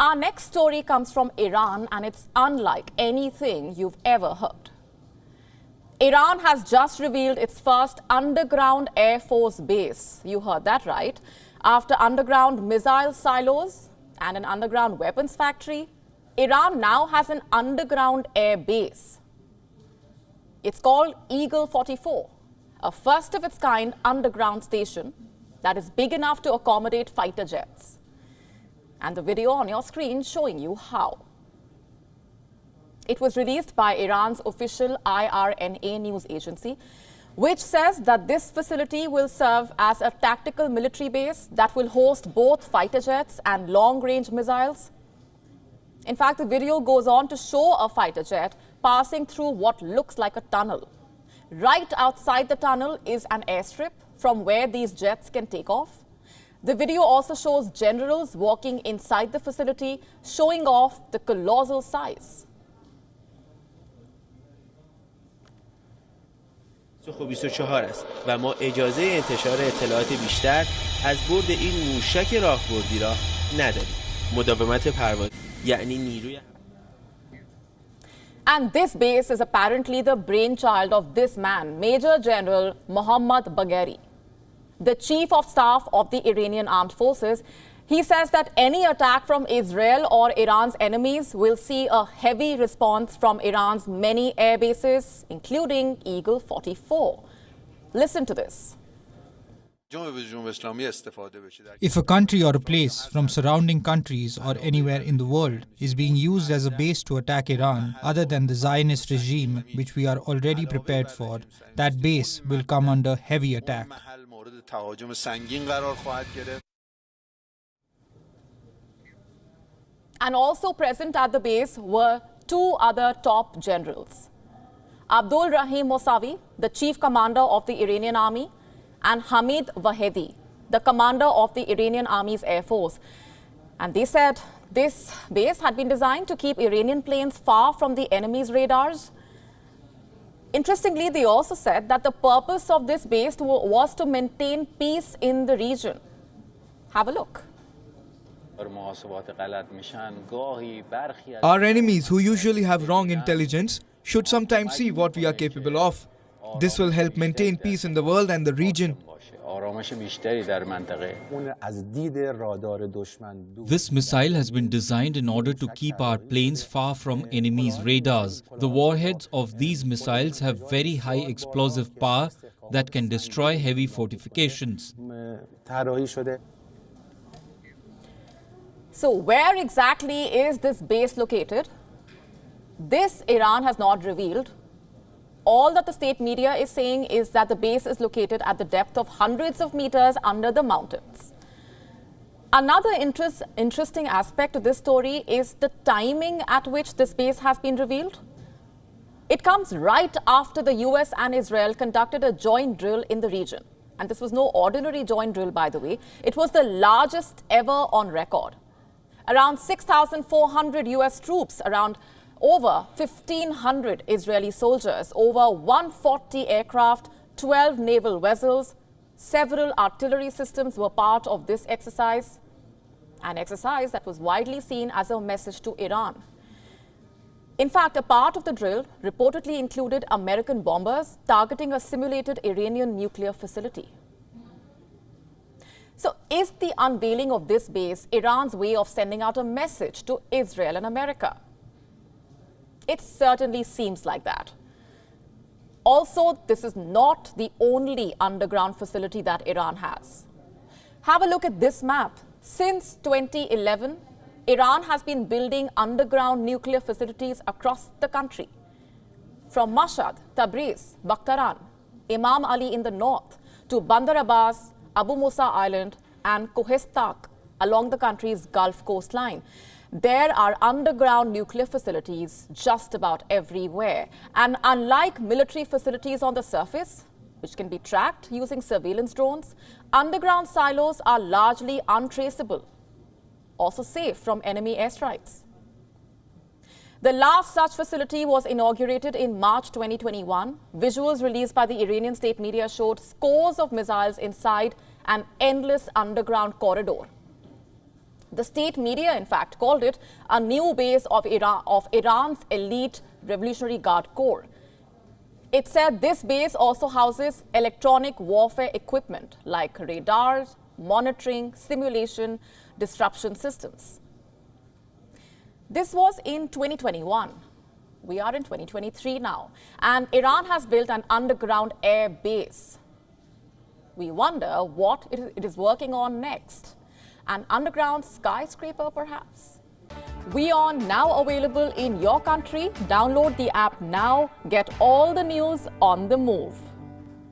Our next story comes from Iran, and it's unlike anything you've ever heard. Iran has just revealed its first underground Air Force base. You heard that right. After underground missile silos and an underground weapons factory, Iran now has an underground air base. It's called Eagle 44, a first of its kind underground station that is big enough to accommodate fighter jets. And the video on your screen showing you how. It was released by Iran's official IRNA news agency, which says that this facility will serve as a tactical military base that will host both fighter jets and long-range missiles. In fact, the video goes on to show a fighter jet passing through what looks like a tunnel. Right outside the tunnel is an airstrip from where these jets can take off. The video also shows generals walking inside the facility, showing off the colossal size. خوب 24 است و ما اجازه انتشار اطلاعات بیشتر از برد این موشک راهبردی را نداریم. مداومت پرواز یعنی نیروی And this base is apparently the brainchild of this man, Major General Mohammad Bagheri, the Chief of Staff of the Iranian Armed Forces. He says that any attack from Israel or Iran's enemies will see a heavy response from Iran's many air bases, including Eagle 44. Listen to this. If a country or a place from surrounding countries or anywhere in the world is being used as a base to attack Iran, other than the Zionist regime, which we are already prepared for, that base will come under heavy attack. And also present at the base were two other top generals. Abdul Rahim Mousavi, the chief commander of the Iranian army, and Hamid Vahedi, the commander of the Iranian Army's Air Force. And they said this base had been designed to keep Iranian planes far from the enemy's radars. Interestingly, they also said that the purpose of this base was to maintain peace in the region. Have a look. Our enemies, who usually have wrong intelligence, should sometimes see what we are capable of. This will help maintain peace in the world and the region. This missile has been designed in order to keep our planes far from enemies' radars. The warheads of these missiles have very high explosive power that can destroy heavy fortifications. So where exactly is this base located? This Iran has not revealed. All that the state media is saying is that the base is located at the depth of hundreds of meters under the mountains. Another interesting aspect to this story is the timing at which this base has been revealed. It comes right after the US and Israel conducted a joint drill in the region. And this was no ordinary joint drill, by the way. It was the largest ever on record. Around 6,400 US troops, around over 1,500 Israeli soldiers, over 140 aircraft, 12 naval vessels, several artillery systems were part of this exercise, an exercise that was widely seen as a message to Iran. In fact, a part of the drill reportedly included American bombers targeting a simulated Iranian nuclear facility. So is the unveiling of this base Iran's way of sending out a message to Israel and America? It certainly seems like that. Also, this is not the only underground facility that Iran has. Have a look at this map. Since 2011, Iran has been building underground nuclear facilities across the country. From Mashhad, Tabriz, Bakhtaran, Imam Ali in the north, to Bandar Abbas, Abu Musa Island, and Kohestak along the country's Gulf coastline. There are underground nuclear facilities just about everywhere. And unlike military facilities on the surface, which can be tracked using surveillance drones, underground silos are largely untraceable, also safe from enemy airstrikes. The last such facility was inaugurated in March 2021. Visuals released by the Iranian state media showed scores of missiles inside an endless underground corridor. The state media, in fact, called it a new base of Iran's elite Revolutionary Guard Corps. It said this base also houses electronic warfare equipment like radars, monitoring, simulation, disruption systems. This was in 2021. We are in 2023 now, and Iran has built an underground air base. We wonder what it is working on next. An underground skyscraper, perhaps? WION now available in your country. Download the app now. Get all the news on the move.